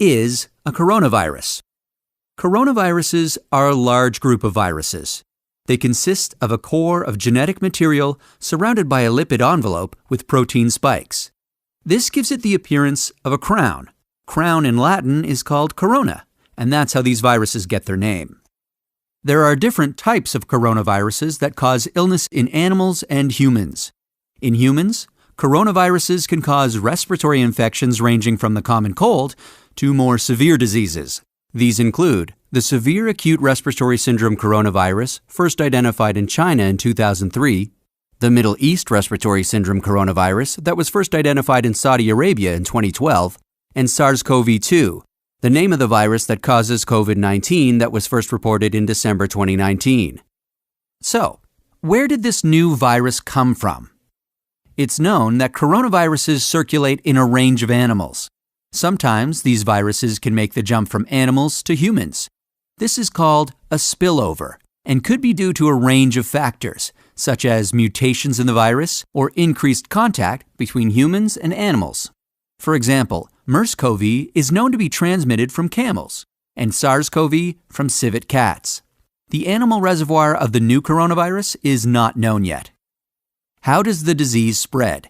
is a coronavirus? Coronaviruses are a large group of viruses. They consist of a core of genetic material surrounded by a lipid envelope with protein spikes. This gives it the appearance of a crown. Crown in Latin is called corona, and that's how these viruses get their name. There are different types of coronaviruses that cause illness in animals and humans. In humans, coronaviruses can cause respiratory infections ranging from the common cold to more severe diseases. These include the severe acute respiratory syndrome coronavirus, first identified in China in 2003, the Middle East respiratory syndrome coronavirus that was first identified in Saudi Arabia in 2012, and SARS-CoV-2, the name of the virus that causes COVID-19 that was first reported in December 2019. So, where did this new virus come from? It's known that coronaviruses circulate in a range of animals. Sometimes these viruses can make the jump from animals to humans. This is called a spillover and could be due to a range of factors, such as mutations in the virus or increased contact between humans and animals. For example, MERS-CoV is known to be transmitted from camels, and SARS-CoV from civet cats. The animal reservoir of the new coronavirus is not known yet. How does the disease spread?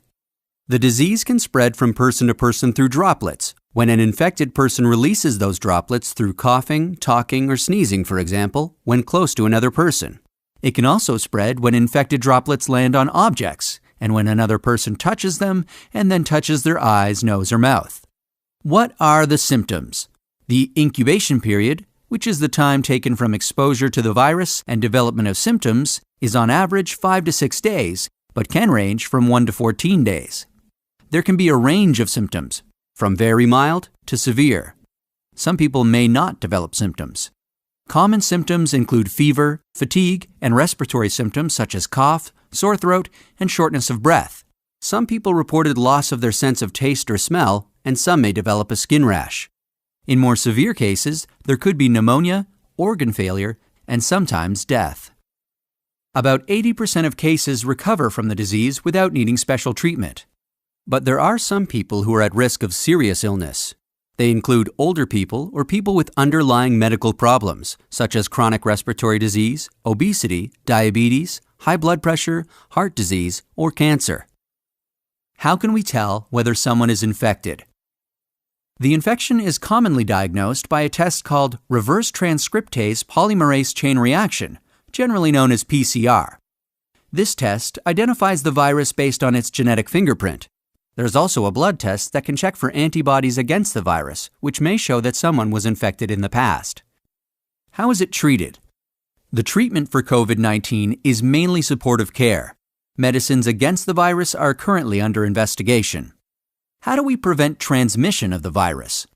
The disease can spread from person to person through droplets, when an infected person releases those droplets through coughing, talking, or sneezing, for example, when close to another person. It can also spread when infected droplets land on objects, and when another person touches them and then touches their eyes, nose, or mouth. What are the symptoms? The incubation period, which is the time taken from exposure to the virus and development of symptoms, is on average 5 to 6 days, but can range from 1 to 14 days. There can be a range of symptoms, from very mild to severe. Some people may not develop symptoms. Common symptoms include fever, fatigue, and respiratory symptoms such as cough, sore throat, and shortness of breath. Some people reported loss of their sense of taste or smell, and some may develop a skin rash. In more severe cases, there could be pneumonia, organ failure, and sometimes death. About 80% of cases recover from the disease without needing special treatment. But there are some people who are at risk of serious illness. They include older people or people with underlying medical problems, such as chronic respiratory disease, obesity, diabetes, high blood pressure, heart disease, or cancer. How can we tell whether someone is infected? The infection is commonly diagnosed by a test called reverse transcriptase polymerase chain reaction, generally known as PCR. This test identifies the virus based on its genetic fingerprint. There's also a blood test that can check for antibodies against the virus, which may show that someone was infected in the past. How is it treated? The treatment for COVID-19 is mainly supportive care. Medicines against the virus are currently under investigation. How do we prevent transmission of the virus?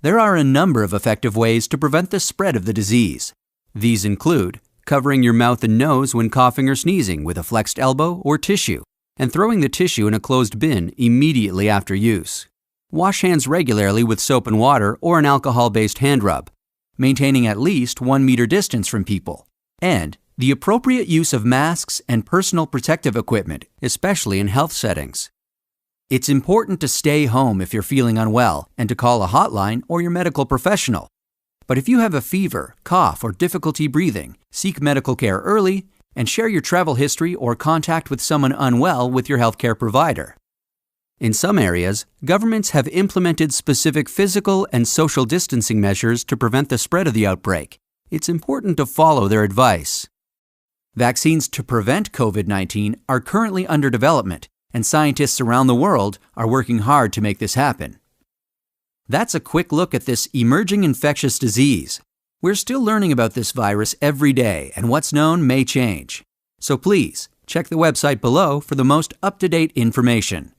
There are a number of effective ways to prevent the spread of the disease. These include covering your mouth and nose when coughing or sneezing with a flexed elbow or tissue, and throwing the tissue in a closed bin immediately after use. Wash hands regularly with soap and water or an alcohol-based hand rub, maintaining at least 1 meter distance from people, and the appropriate use of masks and personal protective equipment, especially in health settings. It's important to stay home if you're feeling unwell and to call a hotline or your medical professional. But if you have a fever, cough, or difficulty breathing, seek medical care early and share your travel history or contact with someone unwell with your healthcare provider. In some areas, governments have implemented specific physical and social distancing measures to prevent the spread of the outbreak. It's important to follow their advice. Vaccines to prevent COVID-19 are currently under development, and scientists around the world are working hard to make this happen. That's a quick look at this emerging infectious disease. We're still learning about this virus every day, and what's known may change. So please, check the website below for the most up-to-date information.